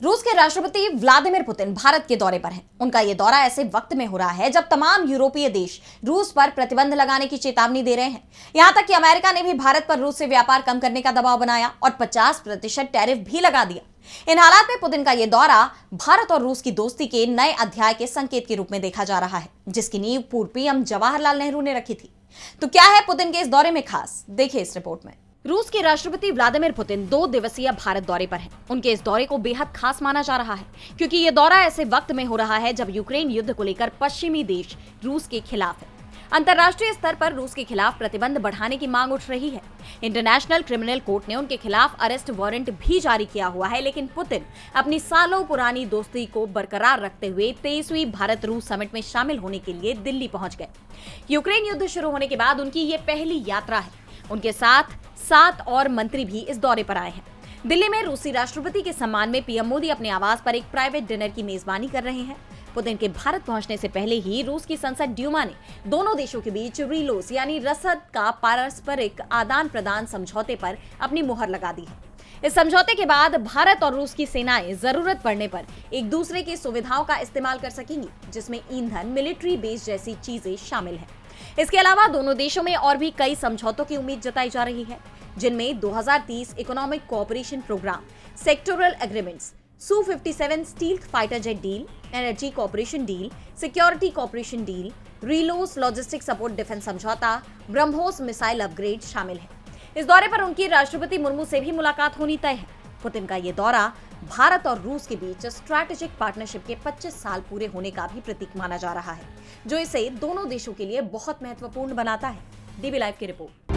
रूस के राष्ट्रपति व्लादिमीर पुतिन भारत के दौरे पर हैं। उनका यह दौरा ऐसे वक्त में हो रहा है जब तमाम यूरोपीय देश रूस पर प्रतिबंध लगाने की चेतावनी दे रहे हैं। यहां तक कि अमेरिका ने भी भारत पर रूस से व्यापार कम करने का दबाव बनाया और 50% टैरिफ भी लगा दिया। इन हालात में पुतिन का यह दौरा भारत और रूस की दोस्ती के नए अध्याय के संकेत के रूप में देखा जा रहा है, जिसकी नींव पूर्व पीएम जवाहरलाल नेहरू ने रखी थी। तो क्या है पुतिन के इस दौरे में खास, देखिए इस रिपोर्ट में। रूस के राष्ट्रपति व्लादिमीर पुतिन 2 दिवसीय भारत दौरे पर हैं। उनके इस दौरे को बेहद खास माना जा रहा है, क्योंकि ये दौरा ऐसे वक्त में हो रहा है जब यूक्रेन युद्ध को लेकर पश्चिमी देश रूस के खिलाफ है। अंतर्राष्ट्रीय स्तर पर रूस के खिलाफ प्रतिबंध बढ़ाने की मांग उठ रही है। इंटरनेशनल क्रिमिनल कोर्ट ने उनके खिलाफ अरेस्ट वारंट भी जारी किया हुआ है, लेकिन पुतिन अपनी सालों पुरानी दोस्ती को बरकरार रखते हुए 23वीं भारत रूस समिट में शामिल होने के लिए दिल्ली पहुंच गए। यूक्रेन युद्ध शुरू होने के बाद उनकी ये पहली यात्रा है। उनके साथ 7 और मंत्री भी इस दौरे पर आए हैं। दिल्ली में रूसी राष्ट्रपति के सम्मान में पीएम मोदी अपने आवास पर एक प्राइवेट डिनर की मेजबानी कर रहे हैं। पुतिन के भारत पहुंचने से पहले ही रूस की संसद ड्यूमा ने दोनों देशों के बीच रीलोस यानी रसद का पारस्परिक आदान प्रदान समझौते पर अपनी मुहर लगा दी है। इस समझौते के बाद भारत और रूस की सेनाएं जरूरत पड़ने पर एक दूसरे की सुविधाओं का इस्तेमाल कर सकेंगी, जिसमें ईंधन, मिलिट्री बेस जैसी चीजें शामिल हैं। इसके अलावा दोनों देशों में और भी कई समझौतों की उम्मीद जताई जा रही है, जिनमें 2030 economic cooperation programme, sectoral agreements, Su-57 stealth fighter jet deal, energy cooperation deal, security cooperation deal, RELOS logistic support defence समझौता, ब्रह्मोस मिसाइल अपग्रेड शामिल है। इस दौरे पर उनकी राष्ट्रपति मुर्मू से भी मुलाकात होनी तय है। पुतिन का ये दौरा भारत और रूस के बीच स्ट्रैटेजिक पार्टनरशिप के 25 साल पूरे होने का भी प्रतीक माना जा रहा है, जो इसे दोनों देशों के लिए बहुत महत्वपूर्ण बनाता है। डीबी लाइव की रिपोर्ट।